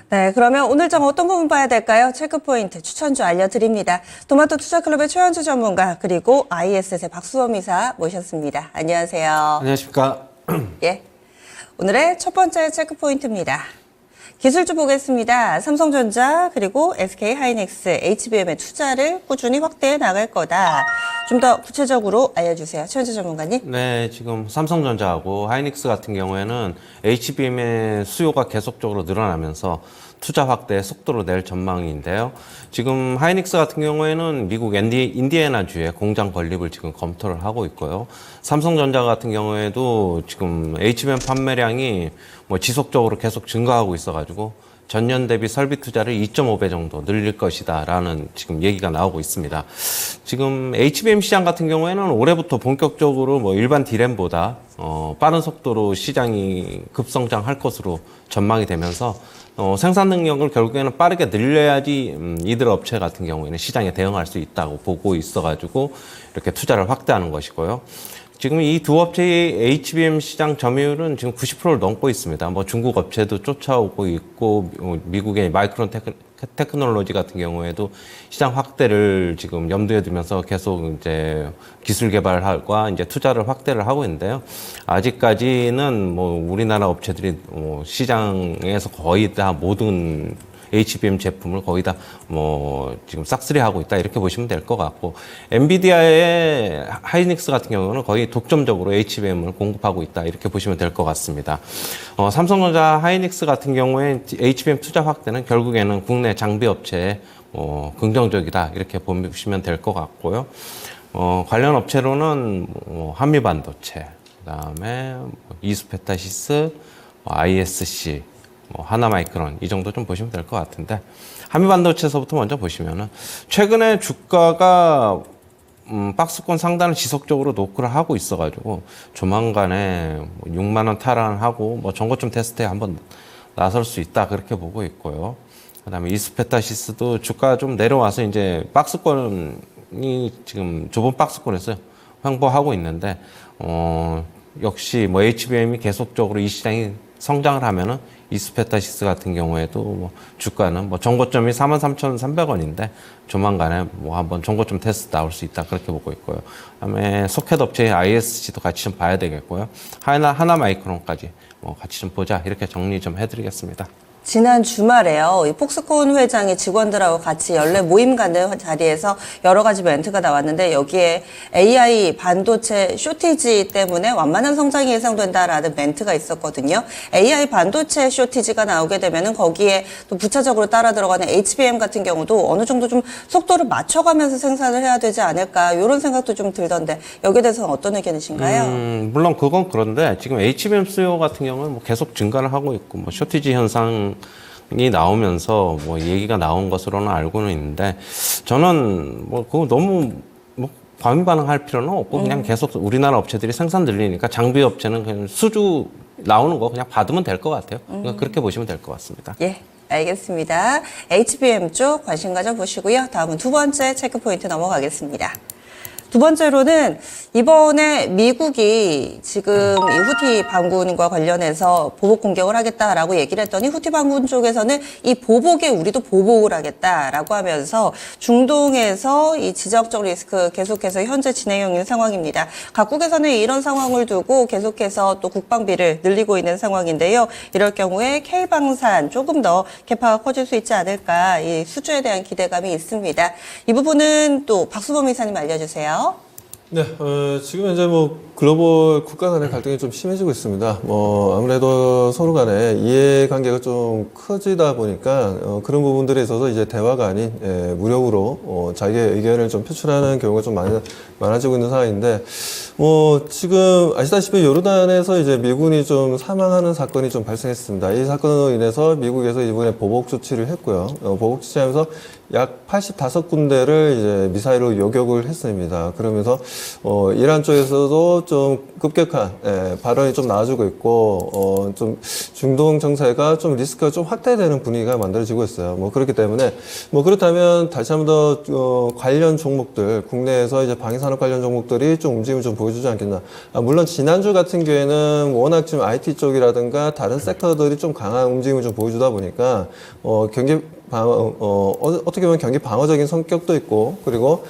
네, 그러면 오늘 장 어떤 부분 봐야 될까요? 체크포인트 추천주 알려드립니다. 토마토 투자클럽의 최현주 전문가 그리고 ISS의 박수범 이사 모셨습니다. 안녕하세요. 안녕하십니까. 예, 오늘의 첫 번째 체크포인트입니다. 기술주 보겠습니다. 삼성전자 그리고 SK하이닉스, HBM의 투자를 꾸준히 확대해 나갈 거다. 좀 더 구체적으로 알려주세요. 최현주 전문가님. 네, 지금 삼성전자하고 하이닉스 같은 경우에는 HBM의 수요가 계속적으로 늘어나면서 투자 확대 속도로 낼 전망인데요. 지금 하이닉스 같은 경우에는 미국 인디애나주에 공장 건립을 지금 검토를 하고 있고요. 삼성전자 같은 경우에도 지금 HBM 판매량이 지속적으로 계속 증가하고 있어가지고 전년 대비 설비 투자를 2.5배 정도 늘릴 것이다라는 지금 얘기가 나오고 있습니다. 지금 HBM 시장 같은 경우에는 올해부터 본격적으로 일반 D램보다 빠른 속도로 시장이 급성장할 것으로 전망이 되면서 생산 능력을 결국에는 빠르게 늘려야지 이들 업체 같은 경우에는 시장에 대응할 수 있다고 보고 있어가지고 이렇게 투자를 확대하는 것이고요. 지금 이 두 업체의 HBM 시장 점유율은 지금 90%를 넘고 있습니다. 중국 업체도 쫓아오고 있고, 미국의 마이크론 테크놀로지 같은 경우에도 시장 확대를 지금 염두에 두면서 계속 이제 기술 개발과 이제 투자를 확대를 하고 있는데요. 아직까지는 우리나라 업체들이 시장에서 거의 다 모든 HBM 제품을 거의 다 지금 싹쓸이하고 있다 이렇게 보시면 될 것 같고, 엔비디아의 하이닉스 같은 경우는 거의 독점적으로 HBM을 공급하고 있다 이렇게 보시면 될 것 같습니다. 삼성전자 하이닉스 같은 경우에 HBM 투자 확대는 결국에는 국내 장비 업체에 긍정적이다 이렇게 보시면 될 것 같고요. 관련 업체로는 한미반도체, 그다음에 이스페타시스, ISC, 하나마이크론 이 정도 좀 보시면 될 것 같은데, 한미반도체에서부터 먼저 보시면은 최근에 주가가 박스권 상단을 지속적으로 노크를 하고 있어가지고 조만간에 6만 원 탈환하고 전고점 테스트에 한번 나설 수 있다 그렇게 보고 있고요. 그다음에 이스페타시스도 주가 좀 내려와서 이제 박스권이 지금 좁은 박스권에서 횡보하고 있는데 역시 HBM이 계속적으로 이 시장이 성장을 하면은 이스페타시스 같은 경우에도 주가는 전고점이 43,300원인데 조만간에 한번 전고점 테스트 나올 수 있다 그렇게 보고 있고요. 그다음에 소켓 업체의 ISC도 같이 좀 봐야 되겠고요. 하나마이크론까지 같이 좀 보자 이렇게 정리 좀 해드리겠습니다. 지난 주말에요. 이 폭스콘 회장이 직원들하고 같이 연례 모임 갖는 자리에서 여러 가지 멘트가 나왔는데, 여기에 AI 반도체 쇼티지 때문에 완만한 성장이 예상된다라는 멘트가 있었거든요. AI 반도체 쇼티지가 나오게 되면은 거기에 또 부차적으로 따라 들어가는 HBM 같은 경우도 어느 정도 좀 속도를 맞춰가면서 생산을 해야 되지 않을까, 이런 생각도 좀 들던데 여기에 대해서는 어떤 의견이신가요? 물론 그건 그런데 지금 HBM 수요 같은 경우는 계속 증가를 하고 있고 쇼티지 현상 이 나오면서 얘기가 나온 것으로는 알고는 있는데, 저는 그거 너무 과민 반응할 필요는 없고 그냥 계속 우리나라 업체들이 생산 늘리니까 장비 업체는 그냥 수주 나오는 거 그냥 받으면 될 것 같아요. 그렇게 보시면 될 것 같습니다. 예, 알겠습니다. HBM 쪽 관심 가져보시고요. 다음은 두 번째 체크포인트 넘어가겠습니다. 두 번째로는 이번에 미국이 지금 이 후티 반군과 관련해서 보복 공격을 하겠다라고 얘기를 했더니, 후티 반군 쪽에서는 이 보복에 우리도 보복을 하겠다라고 하면서 중동에서 이 지정적 리스크 계속해서 현재 진행 중인 상황입니다. 각국에서는 이런 상황을 두고 계속해서 또 국방비를 늘리고 있는 상황인데요. 이럴 경우에 K방산 조금 더 개파가 커질 수 있지 않을까, 이 수주에 대한 기대감이 있습니다. 이 부분은 또 박수범 이사님 알려주세요. 네, 지금 현재 글로벌 국가 간의 갈등이 좀 심해지고 있습니다. 아무래도 서로 간에 이해관계가 좀 커지다 보니까, 그런 부분들에 있어서 이제 대화가 아닌, 무력으로, 자기의 의견을 좀 표출하는 경우가 좀 많아지고 있는 상황인데, 지금 아시다시피 요르단에서 이제 미군이 좀 사망하는 사건이 좀 발생했습니다. 이 사건으로 인해서 미국에서 이번에 보복 조치를 했고요. 보복 조치하면서 약 85군데를 이제 미사일로 요격을 했습니다. 그러면서 이란 쪽에서도 좀 급격한 발언이 좀 나와주고 있고 좀 중동 정세가 좀 리스크가 좀 확대되는 분위기가 만들어지고 있어요. 뭐 그렇기 때문에 뭐 그렇다면 다시 한 번 더 관련 종목들 국내에서 이제 방위산업 관련 종목들이 좀 움직임을 좀 보여주지 않겠나. 물론 지난주 같은 경우에는 워낙 지금 IT 쪽이라든가 다른 섹터들이 좀 강한 움직임을 좀 보여주다 보니까 어떻게 보면 경기 방어적인 성격도 있고, 그리고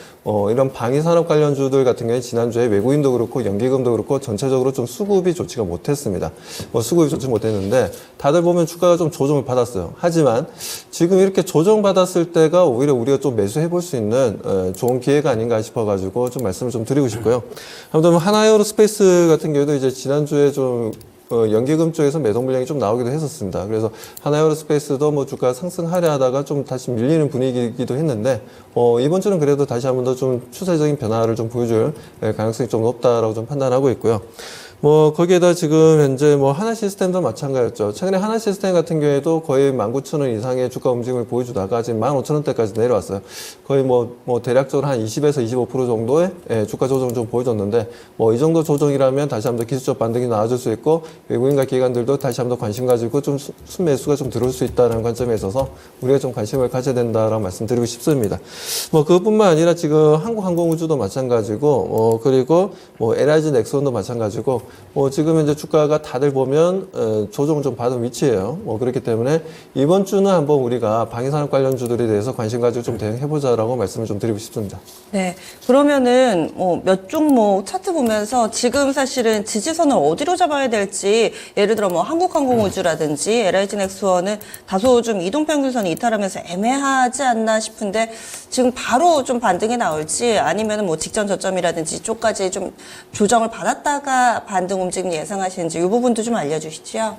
이런 방위산업 관련주들 같은 경우에 지난주에 외국인도 그렇고 연기금도 그렇고 전체적으로 좀 수급이 좋지가 못했습니다. 수급이 좋지 못했는데 다들 보면 주가가 좀 조정을 받았어요. 하지만 지금 이렇게 조정받았을 때가 오히려 우리가 좀 매수해 볼 수 있는 좋은 기회가 아닌가 싶어가지고 좀 말씀을 좀 드리고 싶고요. 아무튼 하나에어로스페이스 같은 경우도 이제 지난주에 좀 연기금 쪽에서 매도 물량이 좀 나오기도 했었습니다. 그래서 하나에어로스페이스도 뭐 주가 상승하려 하다가 좀 다시 밀리는 분위기이기도 했는데, 이번 주는 그래도 다시 한 번 더 좀 추세적인 변화를 좀 보여줄 가능성이 좀 높다라고 좀 판단하고 있고요. 뭐 거기에다 지금 현재 뭐 하나시스템도 마찬가지였죠. 최근에 하나시스템 같은 경우에도 거의 19,000원 이상의 주가 움직임을 보여주다가 지금 15,000원대까지 내려왔어요. 거의 뭐 대략적으로 한 20에서 25% 정도의 주가 조정을 좀 보여줬는데, 뭐 이 정도 조정이라면 다시 한번 기술적 반등이 나와줄 수 있고, 외국인과 기관들도 다시 한번 관심 가지고 좀 순매수가 좀 들어올 수 있다는 관점에 있어서 우리가 좀 관심을 가져야 된다라고 말씀드리고 싶습니다. 뭐 그것뿐만 아니라 지금 한국항공우주도 마찬가지고, 그리고 뭐 LIG 넥슨도 마찬가지고, 지금 이제 주가가 다들 보면 조정을 좀 받은 위치예요. 그렇기 때문에 이번 주는 한번 우리가 방위산업 관련주들에 대해서 관심 가지고 좀 대응해보자라고 말씀을 좀 드리고 싶습니다. 네, 그러면은 몇 종목 차트 보면서 지금 사실은 지지선을 어디로 잡아야 될지, 예를 들어 뭐 한국항공우주라든지 LIG넥스원은 다소 좀 이동평균선이 이탈하면서 애매하지 않나 싶은데, 지금 바로 좀 반등이 나올지 아니면은 뭐 직전 저점이라든지 이쪽까지 좀 조정을 받았다가 반등 움직임 예상하시는지 이 부분도 좀 알려주시죠.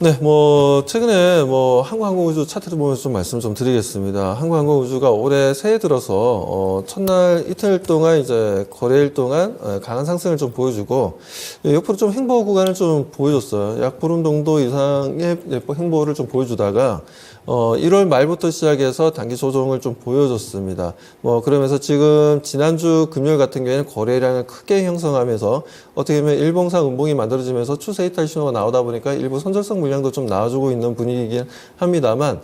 네, 뭐 최근에 뭐 한국항공우주 차트를 보면서 좀 말씀 좀 드리겠습니다. 한국항공우주가 올해 새해 들어서 첫날 이틀 동안 이제 거래일 동안 강한 상승을 좀 보여주고, 옆으로 좀 횡보 구간을 좀 보여줬어요. 약 보름 정도 이상의 횡보를 좀 보여주다가 1월 말부터 시작해서 단기 조정을 좀 보여줬습니다. 그러면서 지금 지난주 금요일 같은 경우에는 거래량을 크게 형성하면서 어떻게 보면 일봉상 음봉이 만들어지면서 추세 이탈 신호가 나오다 보니까 일부 선절성 물량도 좀 나와주고 있는 분위기이긴 합니다만,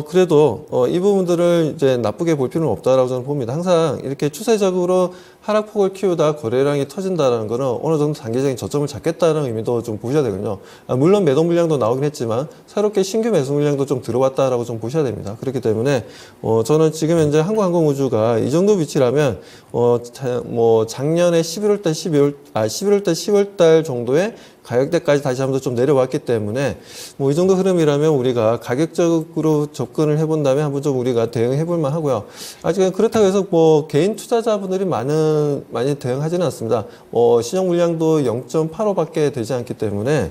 그래도 이 부분들을 이제 나쁘게 볼 필요는 없다라고 저는 봅니다. 항상 이렇게 추세적으로 하락폭을 키우다 거래량이 터진다는 거는 어느 정도 단기적인 저점을 잡겠다는 의미도 좀 보셔야 되거든요. 물론 매도 물량도 나오긴 했지만 새롭게 신규 매수 물량도 좀 들어왔다라고 좀 보셔야 됩니다. 그렇기 때문에 저는 지금 현재 한국항공우주가 이 정도 위치라면 작년에 11월달 10월달 정도의 가격대까지 다시 한번 좀 내려왔기 때문에 이 정도 흐름이라면 우리가 가격적으로 접근을 해본다면 한번 좀 우리가 대응해볼 만하고요. 아직은 그렇다고 해서 개인 투자자분들이 많이 대응하지는 않습니다. 신용 물량도 0.85밖에 되지 않기 때문에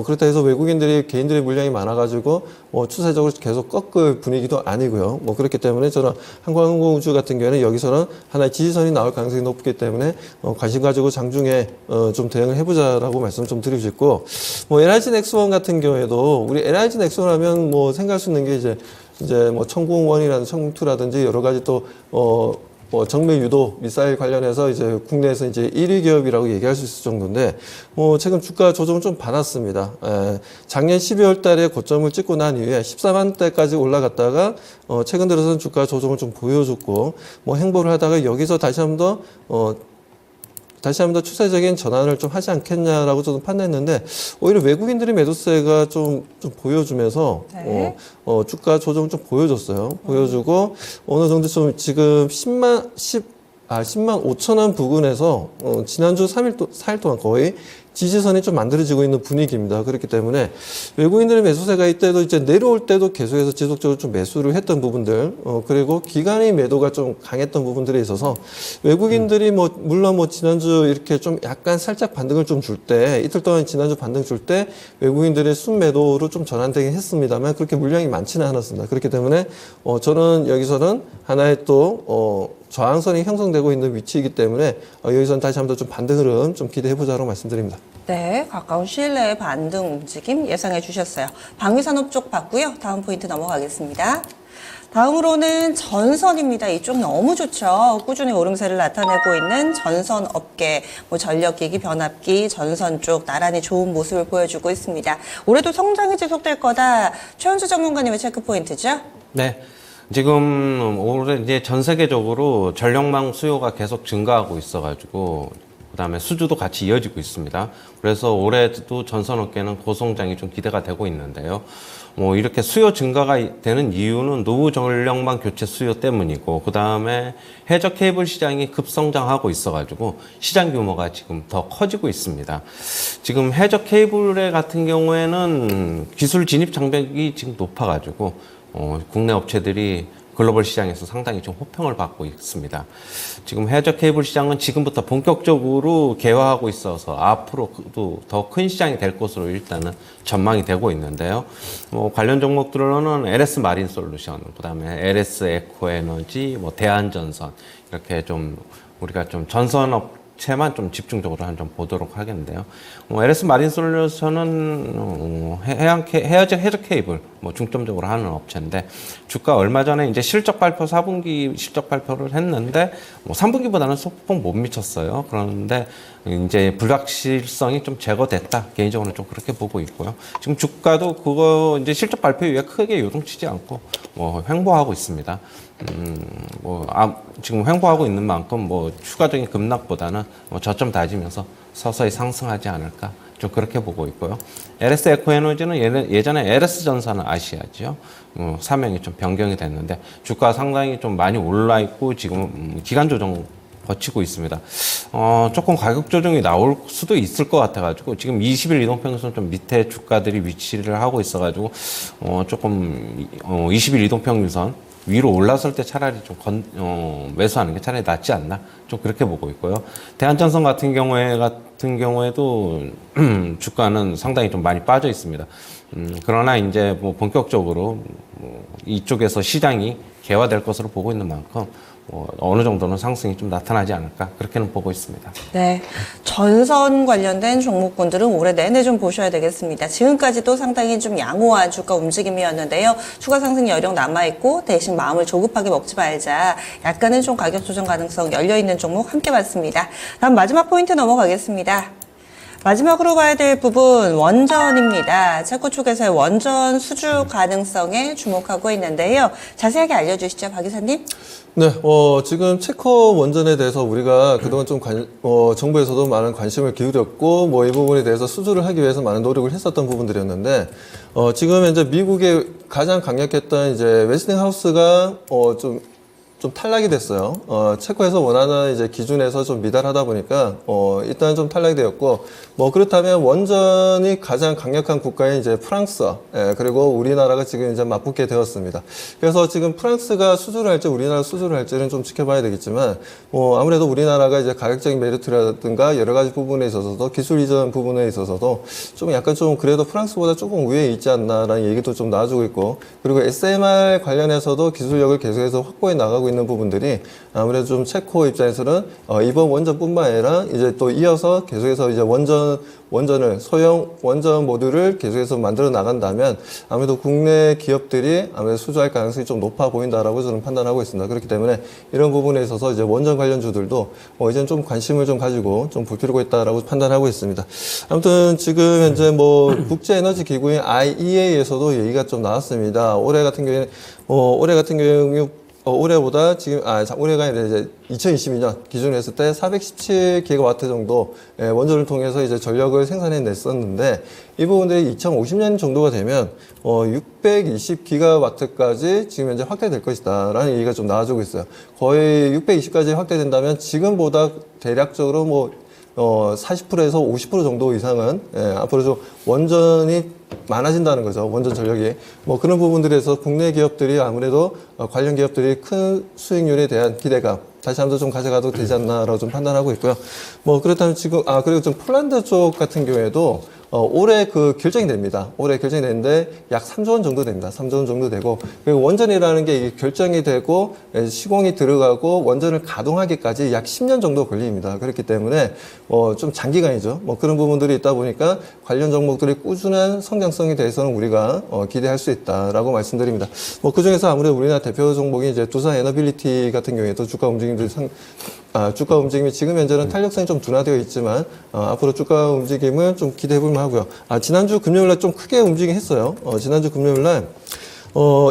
그렇다 해서 개인들의 물량이 많아가지고 추세적으로 계속 꺾을 분위기도 아니고요. 그렇기 때문에 저는 한국항공우주 같은 경우에는 여기서는 하나의 지지선이 나올 가능성이 높기 때문에 관심 가지고 장중에 좀 대응을 해보자라고 말씀 좀 드리고 싶고, LIG 넥스원 같은 경우에도 우리 LIG 넥스원 하면 생각할 수 있는 게 이제 천궁1이라든지 천궁2라든지 여러 가지 또 정밀 유도 미사일 관련해서 이제 국내에서 이제 1위 기업이라고 얘기할 수 있을 정도인데, 최근 주가 조정을 좀 받았습니다. 작년 12월 달에 고점을 찍고 난 이후에 14만 대까지 올라갔다가, 최근 들어서는 주가 조정을 좀 보여줬고, 행보를 하다가 여기서 다시 한 번 더 추세적인 전환을 좀 하지 않겠냐라고 저는 판단했는데, 오히려 외국인들의 매도세가 좀 보여주면서, 네. 주가 조정 좀 보여줬어요. 보여주고, 어느 정도 좀 지금 10만 5천 원 부근에서, 지난주 4일 동안 거의 지지선이 좀 만들어지고 있는 분위기입니다. 그렇기 때문에 외국인들의 매수세가 이때도 이제 내려올 때도 계속해서 지속적으로 좀 매수를 했던 부분들, 그리고 기관의 매도가 좀 강했던 부분들에 있어서 외국인들이 물론 지난주 이렇게 좀 약간 살짝 반등을 좀 줄 때, 이틀 동안 지난주 반등 줄 때 외국인들의 순매도로 좀 전환되긴 했습니다만 그렇게 물량이 많지는 않았습니다. 그렇기 때문에 저는 여기서는 하나의 또 저항선이 형성되고 있는 위치이기 때문에 여기서는 다시 한번 좀 반등 흐름 좀 기대해보자고 말씀드립니다. 네, 가까운 시일 내에 반등 움직임 예상해 주셨어요. 방위산업 쪽 봤고요. 다음 포인트 넘어가겠습니다. 다음으로는 전선입니다. 이쪽 너무 좋죠. 꾸준히 오름세를 나타내고 있는 전선 업계, 뭐 전력기기, 변압기, 전선 쪽 나란히 좋은 모습을 보여주고 있습니다. 올해도 성장이 지속될 거다. 최현수 전문가님의 체크 포인트죠? 네. 지금 올해 이제 전 세계적으로 전력망 수요가 계속 증가하고 있어가지고 그다음에 수주도 같이 이어지고 있습니다. 그래서 올해도 전선업계는 고성장이 좀 기대가 되고 있는데요. 뭐 이렇게 수요 증가가 되는 이유는 노후 전력망 교체 수요 때문이고 그다음에 해저 케이블 시장이 급성장하고 있어가지고 시장 규모가 지금 더 커지고 있습니다. 지금 해저 케이블 같은 경우에는 기술 진입 장벽이 지금 높아가지고 국내 업체들이 글로벌 시장에서 상당히 좀 호평을 받고 있습니다. 지금 해저 케이블 시장은 지금부터 본격적으로 개화하고 있어서 앞으로도 더 큰 시장이 될 것으로 일단은 전망이 되고 있는데요. 관련 종목들로는 LS 마린 솔루션, 그다음에 LS 에코 에너지, 대한전선 이렇게 좀 우리가 좀 전선업체만 좀 집중적으로 좀 보도록 하겠는데요. LS 마린 솔루션은 해저 케이블 중점적으로 하는 업체인데 주가 얼마 전에 이제 실적 발표 4분기 실적 발표를 했는데 3분기보다는 소폭 못 미쳤어요. 그런데 이제 불확실성이 좀 제거됐다. 개인적으로는 좀 그렇게 보고 있고요. 지금 주가도 그거 이제 실적 발표 이후에 크게 요동치지 않고 횡보하고 있습니다. 지금 횡보하고 있는 만큼 추가적인 급락보다는 저점 다지면서 서서히 상승하지 않을까 좀 그렇게 보고 있고요. LS 에코에너지는 예전에 LS 전선은 아시아죠. 사명이 좀 변경이 됐는데 주가 상당히 좀 많이 올라 있고 지금 기간 조정 거치고 있습니다. 조금 가격 조정이 나올 수도 있을 것 같아가지고 지금 20일 이동평균선 좀 밑에 주가들이 위치를 하고 있어가지고 조금 20일 이동평균선 위로 올라설 때 차라리 좀 매수하는 게 차라리 낫지 않나 좀 그렇게 보고 있고요. 대한전선 같은 경우에도 주가는 상당히 좀 많이 빠져 있습니다. 그러나 이제 본격적으로 이쪽에서 시장이 개화될 것으로 보고 있는 만큼 어느 정도는 상승이 좀 나타나지 않을까 그렇게는 보고 있습니다. 네, 전선 관련된 종목군들은 올해 내내 좀 보셔야 되겠습니다. 지금까지도 상당히 좀 양호한 주가 움직임이었는데요. 추가 상승 여력 남아있고 대신 마음을 조급하게 먹지 말자. 약간은 좀 가격 조정 가능성 열려있는 종목 함께 봤습니다. 다음 마지막 포인트 넘어가겠습니다. 마지막으로 봐야 될 부분 원전입니다. 체코 쪽에서의 원전 수주 가능성에 주목하고 있는데요. 자세하게 알려주시죠, 박 이사님. 네, 지금 체코 원전에 대해서 우리가 그동안 좀 정부에서도 많은 관심을 기울였고, 이 부분에 대해서 수주를 하기 위해서 많은 노력을 했었던 부분들이었는데, 지금 현재 미국의 가장 강력했던 이제 웨스팅하우스가 좀 탈락이 됐어요. 체코에서 원하는 이제 기준에서 좀 미달하다 보니까, 일단 좀 탈락이 되었고, 그렇다면 원전이 가장 강력한 국가인 이제 프랑스, 그리고 우리나라가 지금 이제 맞붙게 되었습니다. 그래서 지금 프랑스가 수주를 할지 우리나라 수주를 할지는 좀 지켜봐야 되겠지만, 아무래도 우리나라가 이제 가격적인 메리트라든가 여러 가지 부분에 있어서도 기술 이전 부분에 있어서도 좀 약간 좀 그래도 프랑스보다 조금 우위에 있지 않나라는 얘기도 좀 나와주고 있고, 그리고 SMR 관련해서도 기술력을 계속해서 확보해 나가고 있는 부분들이 아무래도 좀 체코 입장에서는 이번 원전뿐만 아니라 이제 또 이어서 계속해서 이제 원전을 소형 원전 모듈을 계속해서 만들어 나간다면 아무래도 국내 기업들이 아무래도 수주할 가능성이 좀 높아 보인다라고 저는 판단하고 있습니다. 그렇기 때문에 이런 부분에 있어서 이제 원전 관련주들도 이제는 좀 관심을 좀 가지고 좀 볼 필요가 있다라고 판단하고 있습니다. 아무튼 지금 현재 국제 에너지 기구인 IEA에서도 얘기가 좀 나왔습니다. 올해 같은 경우 올해보다 지금, 올해가 아니라 이제 2022년 기준으로 했을 때 417기가와트 정도 원전을 통해서 이제 전력을 생산해 냈었는데 이 부분들이 2050년 정도가 되면 620기가와트까지 지금 현재 확대될 것이다 라는 얘기가 좀 나와주고 있어요. 거의 620까지 확대된다면 지금보다 대략적으로 40%에서 50% 정도 이상은 앞으로 좀 원전이 많아진다는 거죠. 원전 전력이. 그런 부분들에서 국내 기업들이 아무래도 관련 기업들이 큰 수익률에 대한 기대감 다시 한번 좀 가져가도 되지 않나라고 좀 판단하고 있고요. 그렇다면 지금, 그리고 좀 폴란드 쪽 같은 경우에도 올해 그 결정이 됩니다. 올해 결정이 되는데 약 3조 원 정도 됩니다. 3조 원 정도 되고, 그리고 원전이라는 게 이게 결정이 되고 시공이 들어가고 원전을 가동하기까지 약 10년 정도 걸립니다. 그렇기 때문에 좀 장기간이죠. 그런 부분들이 있다 보니까 관련 종목들이 꾸준한 성장성에 대해서는 우리가 기대할 수 있다라고 말씀드립니다. 그 중에서 아무래도 우리나라 대표 종목이 이제 두산 에너빌리티 같은 경우에도 주가 움직임이 지금 현재는 탄력성이 좀 둔화되어 있지만 앞으로 주가 움직임을 좀 기대해 볼 만하고요. 지난주 금요일날 좀 크게 움직이긴 했어요. 지난주 금요일날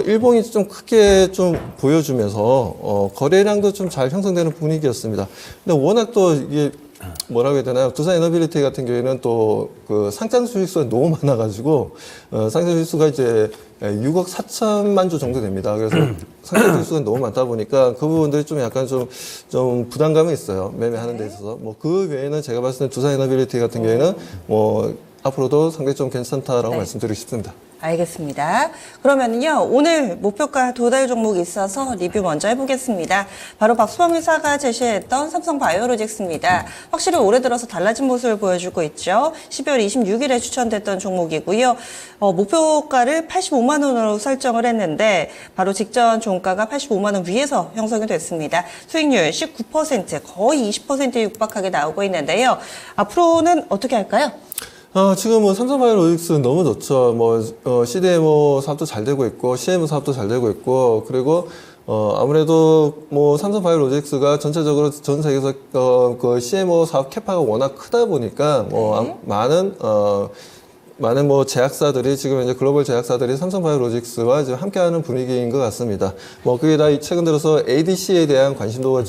일봉이 좀 크게 좀 보여주면서 거래량도 좀 잘 형성되는 분위기였습니다. 근데 워낙 또 이게 뭐라고 해야 되나요? 두산 에너빌리티 같은 경우에는 또 그 상장 수익수가 너무 많아가지고 상장 수익수가 이제 6억 4천만 주 정도 됩니다. 그래서 상장 수익수가 너무 많다 보니까 그 부분들이 좀 약간 좀 부담감이 있어요. 매매하는 데 있어서. 그 외에는 제가 봤을 때 두산 에너빌리티 같은 경우에는 앞으로도 상당히 좀 괜찮다라고 말씀드리고 싶습니다. 알겠습니다. 그러면은요, 오늘 목표가 도달 종목이 있어서 리뷰 먼저 해보겠습니다. 바로 박수범 이사가 제시했던 삼성바이오로직스입니다. 확실히 올해 들어서 달라진 모습을 보여주고 있죠. 12월 26일에 추천됐던 종목이고요. 목표가를 85만 원으로 설정을 했는데 바로 직전 종가가 85만 원 위에서 형성이 됐습니다. 수익률 19%, 거의 20%에 육박하게 나오고 있는데요. 앞으로는 어떻게 할까요? 지금 삼성바이오로직스 너무 좋죠. CDMO 사업도 잘 되고 있고, CMO 사업도 잘 되고 있고, 그리고, 아무래도 삼성바이오로직스가 전체적으로 전 세계에서, 그 CMO 사업 캐파가 워낙 크다 보니까, 많은 제약사들이 지금 이제 글로벌 제약사들이 삼성바이오로직스와 지금 함께하는 분위기인 것 같습니다. 그게 다 최근 들어서 ADC에 대한 관심도가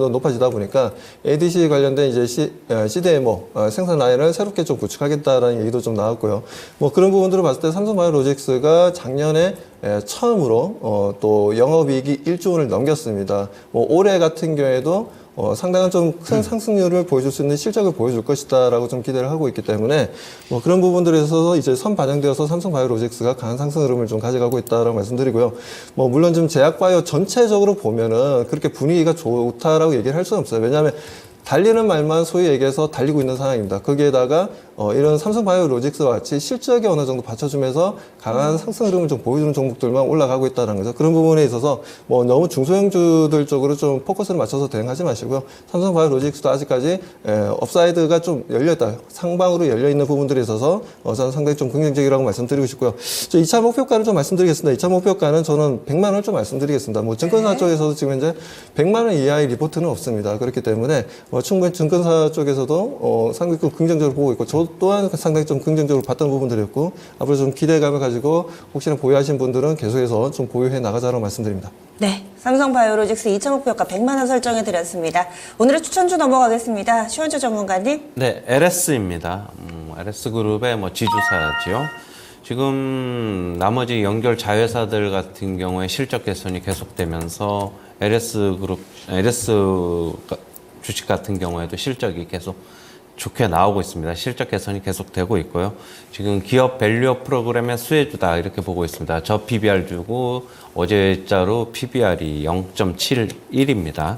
높아지다 보니까 ADC 관련된 이제 CDMO 생산 라인을 새롭게 좀 구축하겠다라는 얘기도 좀 나왔고요. 그런 부분들을 봤을 때 삼성바이오로직스가 작년에 처음으로 또 영업이익이 1조 원을 넘겼습니다. 올해 같은 경우에도 상당한 좀 큰 상승률을 보여줄 수 있는 실적을 보여줄 것이다라고 좀 기대를 하고 있기 때문에 그런 부분들에 있어서 이제 선반영되어서 삼성바이오로직스가 강한 상승 흐름을 좀 가져가고 있다라고 말씀드리고요. 물론 지금 제약바이오 전체적으로 보면은 그렇게 분위기가 좋다라고 얘기를 할 수는 없어요. 왜냐하면 달리는 말만 소위 얘기해서 달리고 있는 상황입니다. 거기에다가 이런 삼성바이오로직스와 같이 실적이 어느 정도 받쳐주면서 강한 상승 흐름을 좀 보여주는 종목들만 올라가고 있다는 거죠. 그런 부분에 있어서 너무 중소형주들 쪽으로 좀 포커스를 맞춰서 대응하지 마시고요. 삼성바이오로직스도 아직까지 업사이드가 좀 열려있다. 상방으로 열려있는 부분들에 있어서 저는 상당히 좀 긍정적이라고 말씀드리고 싶고요. 2차 목표가를 좀 말씀드리겠습니다. 2차 목표가는 저는 100만 원을 좀 말씀드리겠습니다. 증권사 쪽에서도 지금 현재 100만 원 이하의 리포트는 없습니다. 그렇기 때문에 충분히 증권사 쪽에서도 상당히 좀 긍정적으로 보고 있고 저 또한 상당히 좀 긍정적으로 봤던 부분들이었고 앞으로 좀 기대감을 가지고 혹시나 보유하신 분들은 계속해서 좀 보유해 나가자라고 말씀드립니다. 네, 삼성바이오로직스 2차 목표가 100만 원 설정해 드렸습니다. 오늘의 추천주 넘어가겠습니다. 시원주 전문가님. 네, LS입니다. LS그룹의 지주사지요. 지금 나머지 연결 자회사들 같은 경우에 실적 개선이 계속되면서 LS 주식 같은 경우에도 실적이 계속 좋게 나오고 있습니다. 실적 개선이 계속되고 있고요. 지금 기업 밸류업 프로그램의 수혜주다 이렇게 보고 있습니다. 저 PBR 주고 어제자로 PBR이 0.71입니다.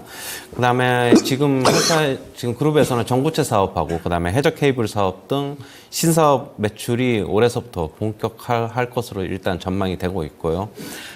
그다음에 지금 그룹에서는 전구체 사업하고 그다음에 해저 케이블 사업 등 신사업 매출이 올해서부터 본격화할 것으로 일단 전망이 되고 있고요.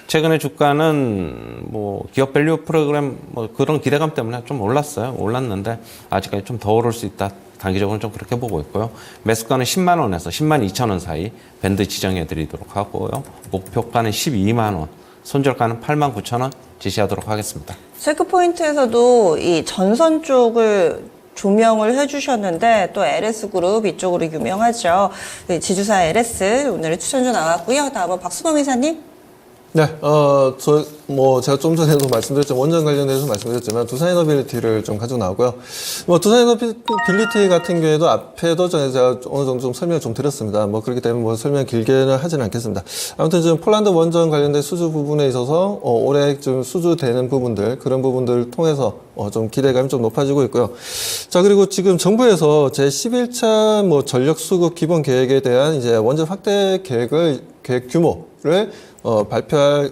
최근에 주가는 기업 밸류 프로그램 그런 기대감 때문에 좀 올랐는데 아직까지 좀 더 오를 수 있다. 단기적으로는 좀 그렇게 보고 있고요. 매수가는 10만 원에서 10만 2천 원 사이 밴드 지정해 드리도록 하고요. 목표가는 12만 원, 손절가는 8만 9천 원 지시하도록 하겠습니다. 체크포인트에서도 이 전선 쪽을 조명을 해주셨는데 또 LS그룹 이쪽으로 유명하죠. 네, 지주사 LS 오늘의 추천주 나왔고요. 다음은 박수범 이사님. 네, 제가 좀 전에도 말씀드렸지만, 원전 관련해서 말씀드렸지만, 두산에너빌리티를 좀 가지고 나오고요. 두산에너빌리티 같은 경우에도 앞에도 제가 어느 정도 좀 설명을 좀 드렸습니다. 그렇기 때문에 설명 길게는 하지는 않겠습니다. 아무튼 지금 폴란드 원전 관련된 수주 부분에 있어서, 올해 좀 수주되는 부분들, 그런 부분들을 통해서 좀 기대감이 좀 높아지고 있고요. 자, 그리고 지금 정부에서 제11차 전력 수급 기본 계획에 대한 이제 원전 확대 계획 규모를 발표할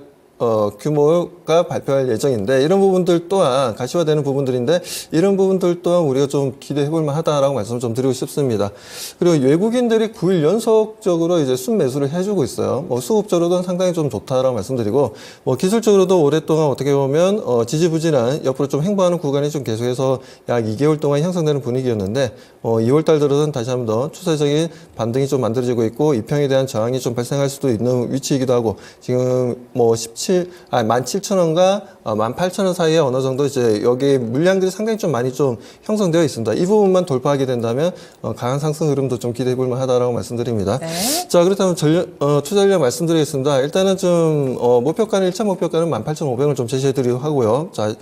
규모가 발표할 예정인데 이런 부분들 또한 가시화되는 부분들인데 이런 부분들 또한 우리가 좀 기대해 볼 만하다라고 말씀을 좀 드리고 싶습니다. 그리고 외국인들이 9일 연속적으로 이제 순매수를 해주고 있어요. 뭐 수급적으로도 상당히 좀 좋다라고 말씀드리고 뭐 기술적으로도 오랫동안 어떻게 보면 지지부진한 옆으로 좀 횡보하는 구간이 좀 계속해서 약 2개월 동안 형성되는 분위기였는데 2월 달 들어서는 다시 한 번 더 추세적인 반등이 좀 만들어지고 있고 이평에 대한 저항이 좀 발생할 수도 있는 위치이기도 하고 지금 뭐 17,000원과 18,000원 사이에 어느 정도 이제 여기 물량들이 상당히 좀 많이 좀 형성되어 있습니다. 이 부분만 돌파하게 된다면 강한 상승 흐름도 좀 기대해 볼 만하다라고 말씀드립니다. 네. 자, 그렇다면 투자 전략 말씀드리겠습니다. 일단은 좀 목표가는 1차 목표가는 18,500원을 좀 제시해 드리고 하고요. 자,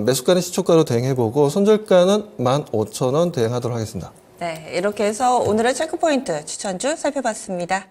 매수가는 시초가로 대응해보고 손절가는 15,000원 대응하도록 하겠습니다. 네, 이렇게 해서 오늘의 체크포인트 추천주 살펴봤습니다.